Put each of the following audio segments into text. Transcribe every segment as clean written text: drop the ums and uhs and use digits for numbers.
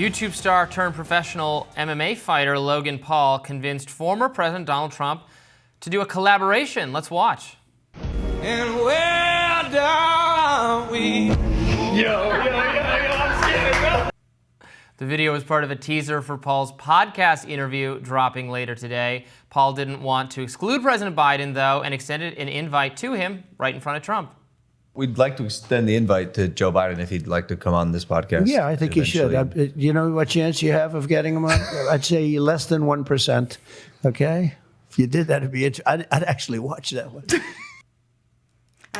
YouTube star turned professional MMA fighter Logan Paul convinced former President Donald Trump to do a collaboration. Let's watch. And where do we? I'm scared, bro. The video was part of a teaser for Paul's podcast interview dropping later today. Paul didn't want to exclude President Biden, though, and extended an invite to him right in front of Trump. We'd like to extend the invite to Joe Biden if he'd like to come on this podcast. Yeah, I think eventually. you should. You know what chance you have of getting him on? I'd say less than 1%. Okay? If you did that, I'd actually watch that one.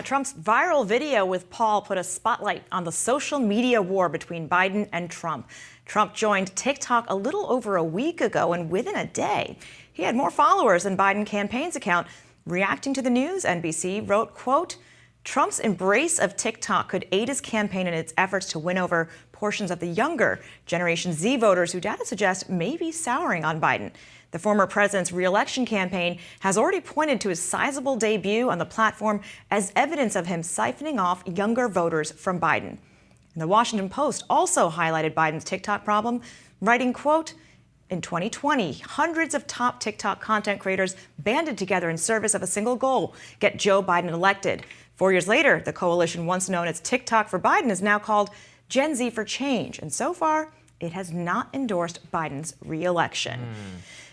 Trump's viral video with Paul put a spotlight on the social media war between Biden and Trump. Trump joined TikTok a little over a week ago, and within a day, he had more followers than Biden campaign's account. Reacting to the news, NBC wrote, quote, Trump's embrace of TikTok could aid his campaign in its efforts to win over portions of the younger Generation Z voters who data suggests may be souring on Biden. The former president's re-election campaign has already pointed to his sizable debut on the platform as evidence of him siphoning off younger voters from Biden. And the Washington Post also highlighted Biden's TikTok problem, writing, quote, in 2020, hundreds of top TikTok content creators banded together in service of a single goal, get Joe Biden elected. 4 years later, the coalition once known as TikTok for Biden is now called Gen Z for Change. And so far, it has not endorsed Biden's re-election.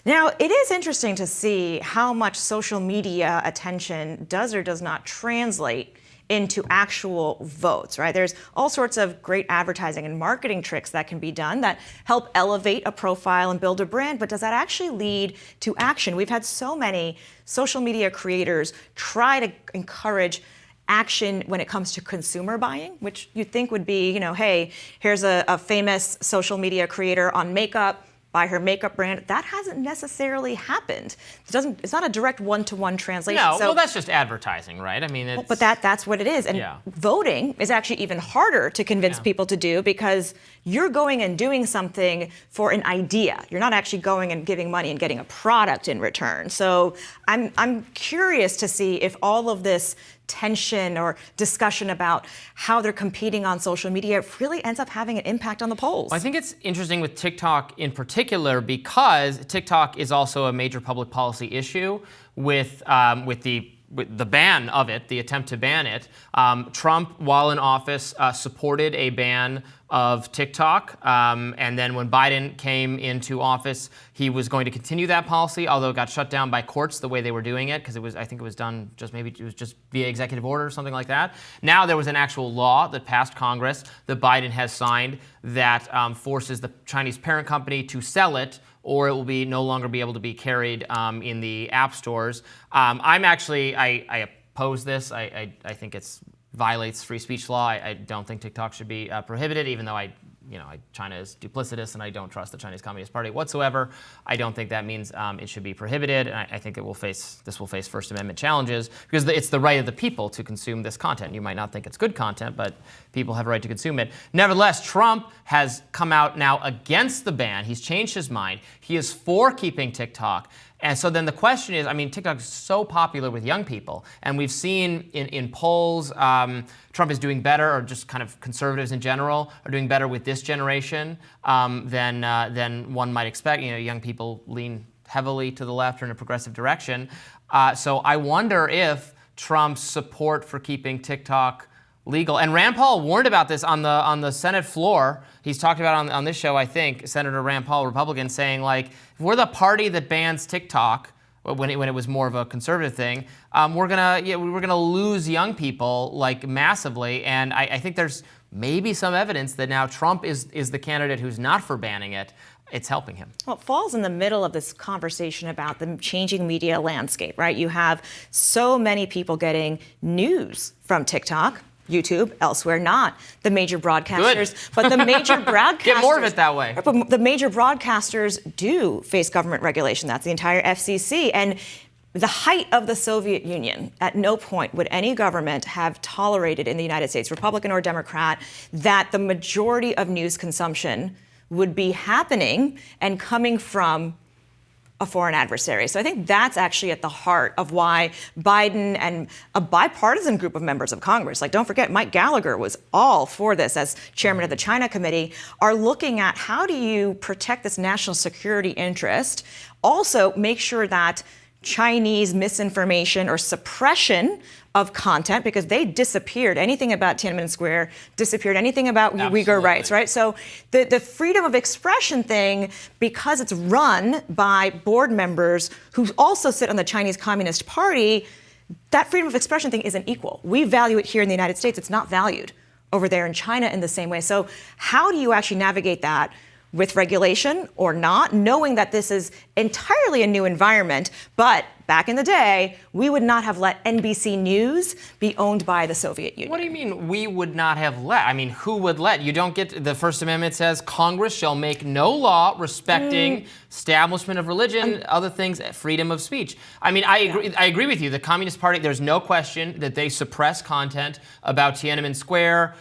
Now, it is interesting to see how much social media attention does or does not translate into actual votes, right? There's all sorts of great advertising and marketing tricks that can be done that help elevate a profile and build a brand, but does that actually lead to action? We've had so many social media creators try to encourage action when it comes to consumer buying, which you'd think would be, hey, here's a famous social media creator on makeup, buy her makeup brand. That hasn't necessarily happened. It's not a direct one-to-one translation. No, well, that's just advertising, right? I mean, it's... But that's what it is. And voting is actually even harder to convince people to do because you're going and doing something for an idea. You're not actually going and giving money and getting a product in return. So I'm curious to see if all of this tension or discussion about how they're competing on social media really ends up having an impact on the polls. I think it's interesting with TikTok in particular because TikTok is also a major public policy issue with the ban of it, the attempt to ban it. Trump, while in office, supported a ban of TikTok. And then when Biden came into office, he was going to continue that policy, although it got shut down by courts the way they were doing it, because I think it was done just via executive order or something like that. Now there was an actual law that passed Congress that Biden has signed that forces the Chinese parent company to sell it, or it will no longer be able to be carried in the app stores. I oppose this. I think it's violates free speech law. I don't think TikTok should be prohibited, even though China is duplicitous and I don't trust the Chinese Communist Party whatsoever. I don't think that means it should be prohibited, and I think this will face First Amendment challenges because it's the right of the people to consume this content. You might not think it's good content, but people have a right to consume it. Nevertheless, Trump has come out now against the ban. He's changed his mind. He is for keeping TikTok. And so then the question is, TikTok is so popular with young people, and we've seen in polls Trump is doing better, or just kind of conservatives in general are doing better with this generation than one might expect. Young people lean heavily to the left or in a progressive direction. So I wonder if Trump's support for keeping TikTok legal, and Rand Paul warned about this on the Senate floor. He's talked about it on this show, I think, Senator Rand Paul, Republican, saying, like, if we're the party that bans TikTok, when it was more of a conservative thing, we're gonna lose young people like massively. And I think there's maybe some evidence that now Trump is the candidate who's not for banning it. It's helping him. Well, it falls in the middle of this conversation about the changing media landscape, right? You have so many people getting news from TikTok, YouTube, elsewhere, not the major broadcasters. Good. But the major broadcasters... Get more of it that way. But the major broadcasters do face government regulation. That's the entire FCC. And the height of the Soviet Union, at no point would any government have tolerated in the United States, Republican or Democrat, that the majority of news consumption would be happening and coming from a foreign adversary. So I think that's actually at the heart of why Biden and a bipartisan group of members of Congress, like don't forget, Mike Gallagher was all for this as chairman of the China Committee, are looking at how do you protect this national security interest, also make sure that Chinese misinformation or suppression of content, because they disappeared. Anything about Tiananmen Square disappeared. Anything about Uyghur rights, right? So the freedom of expression thing, because it's run by board members who also sit on the Chinese Communist Party, that freedom of expression thing isn't equal. We value it here in the United States. It's not valued over there in China in the same way. So how do you actually navigate that with regulation or not, knowing that this is entirely a new environment? But back in the day, we would not have let NBC News be owned by the Soviet Union. What do you mean we would not have let? I mean, who would let? You don't get, the First Amendment says Congress shall make no law respecting establishment of religion, other things, freedom of speech. I mean, I agree with you. The Communist Party, there's no question that they suppress content about Tiananmen Square,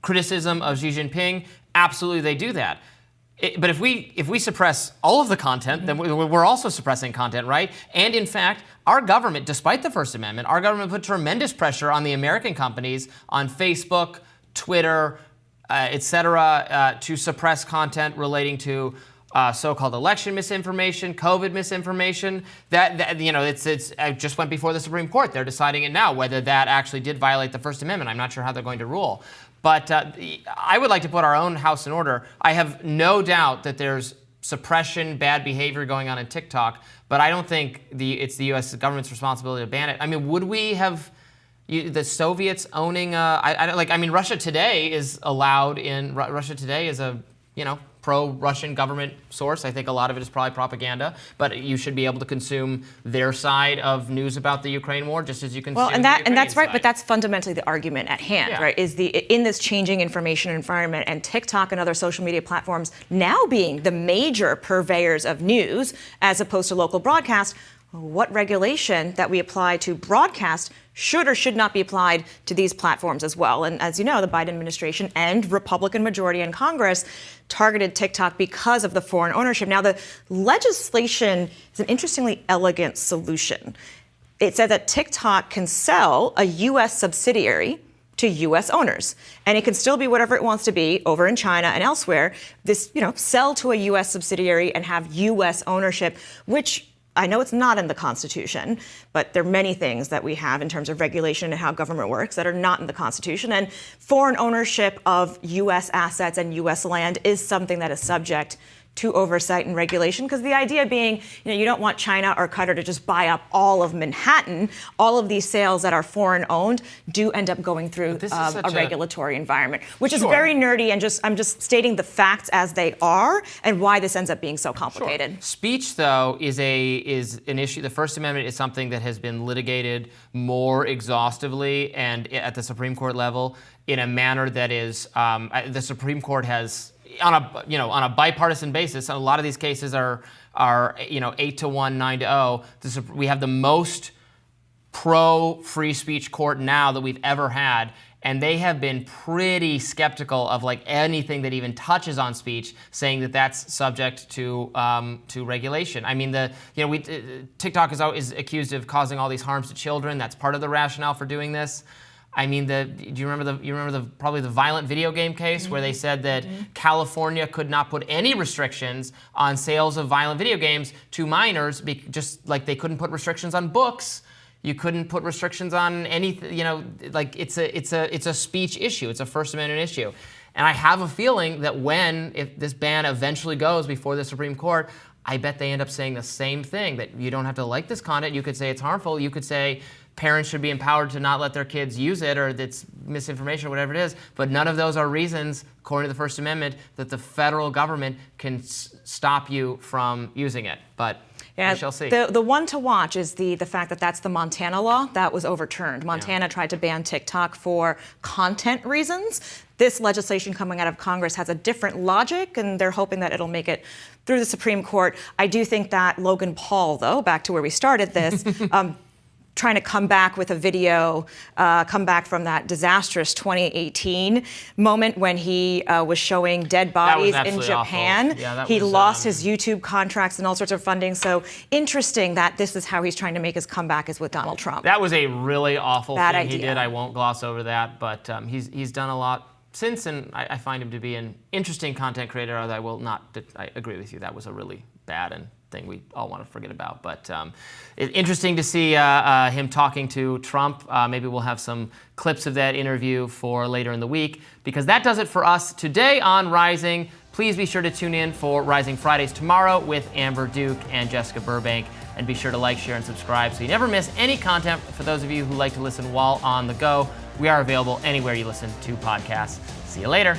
criticism of Xi Jinping. Absolutely, they do that. But if we suppress all of the content, then we're also suppressing content, right? And in fact, our government, despite the First Amendment, our government put tremendous pressure on the American companies on Facebook, Twitter, et cetera, to suppress content relating to so-called election misinformation, COVID misinformation. That you know, it just went before the Supreme Court. They're deciding it now whether that actually did violate the First Amendment. I'm not sure how they're going to rule. But I would like to put our own house in order. I have no doubt that there's suppression, bad behavior going on in TikTok, but I don't think it's the U.S. government's responsibility to ban it. I mean, would we have the Soviets owning? I mean, Russia Today is allowed in. Russia Today is a pro-Russian government source. I think a lot of it is probably propaganda, but you should be able to consume their side of news about the Ukraine war just as you consume and that's right, side. but that's fundamentally the argument at hand, right? Is in this changing information environment and TikTok and other social media platforms now being the major purveyors of news as opposed to local broadcast, what regulation that we apply to broadcast should or should not be applied to these platforms as well. And as you know, the Biden administration and Republican majority in Congress targeted TikTok because of the foreign ownership. Now, the legislation is an interestingly elegant solution. It said that TikTok can sell a U.S. subsidiary to U.S. owners, and it can still be whatever it wants to be over in China and elsewhere. This, sell to a U.S. subsidiary and have U.S. ownership, which I know it's not in the Constitution, but there are many things that we have in terms of regulation and how government works that are not in the Constitution. And foreign ownership of U.S. assets and U.S. land is something that is subject to oversight and regulation, because the idea being, you don't want China or Qatar to just buy up all of Manhattan. All of these sales that are foreign owned do end up going through a regulatory environment, which is very nerdy, and I'm just stating the facts as they are and why this ends up being so complicated. Sure. Speech, though, is an issue. The First Amendment is something that has been litigated more exhaustively and at the Supreme Court level in a manner that is the Supreme Court has. On a bipartisan basis, a lot of these cases are 8-1, 9-0. We have the most pro-free speech court now that we've ever had, and they have been pretty skeptical of anything that even touches on speech, saying that that's subject to regulation. I mean, TikTok is accused of causing all these harms to children. That's part of the rationale for doing this. I mean, do you remember probably the violent video game case where they said that California could not put any restrictions on sales of violent video games to minors, just like they couldn't put restrictions on books. You couldn't put restrictions on anything. It's a speech issue. It's a First Amendment issue. And I have a feeling that if this ban eventually goes before the Supreme Court, I bet they end up saying the same thing, that you don't have to like this content. You could say it's harmful. You could say parents should be empowered to not let their kids use it, or it's misinformation, or whatever it is. But none of those are reasons, according to the First Amendment, that the federal government can stop you from using it. But we shall see. The one to watch is the fact that that's the Montana law that was overturned. Montana tried to ban TikTok for content reasons. This legislation coming out of Congress has a different logic, and they're hoping that it'll make it through the Supreme Court. I do think that Logan Paul, though, back to where we started this, trying to come back with a video, come back from that disastrous 2018 moment when he was showing dead bodies in Japan. Yeah, he lost his YouTube contracts and all sorts of funding. So interesting that this is how he's trying to make his comeback is with Donald Trump. That was a really awful Bad thing he idea. did. I won't gloss over that, but he's done a lot since, and I find him to be an interesting content creator. Although I agree with you, that was a really bad and thing we all want to forget about. But it's interesting to see him talking to Trump. Maybe we'll have some clips of that interview for later in the week, because that does it for us today on Rising. Please be sure to tune in for Rising Fridays tomorrow with Amber Duke and Jessica Burbank. And be sure to like, share, and subscribe so you never miss any content. For those of you who like to listen while on the go, we are available anywhere you listen to podcasts. See you later.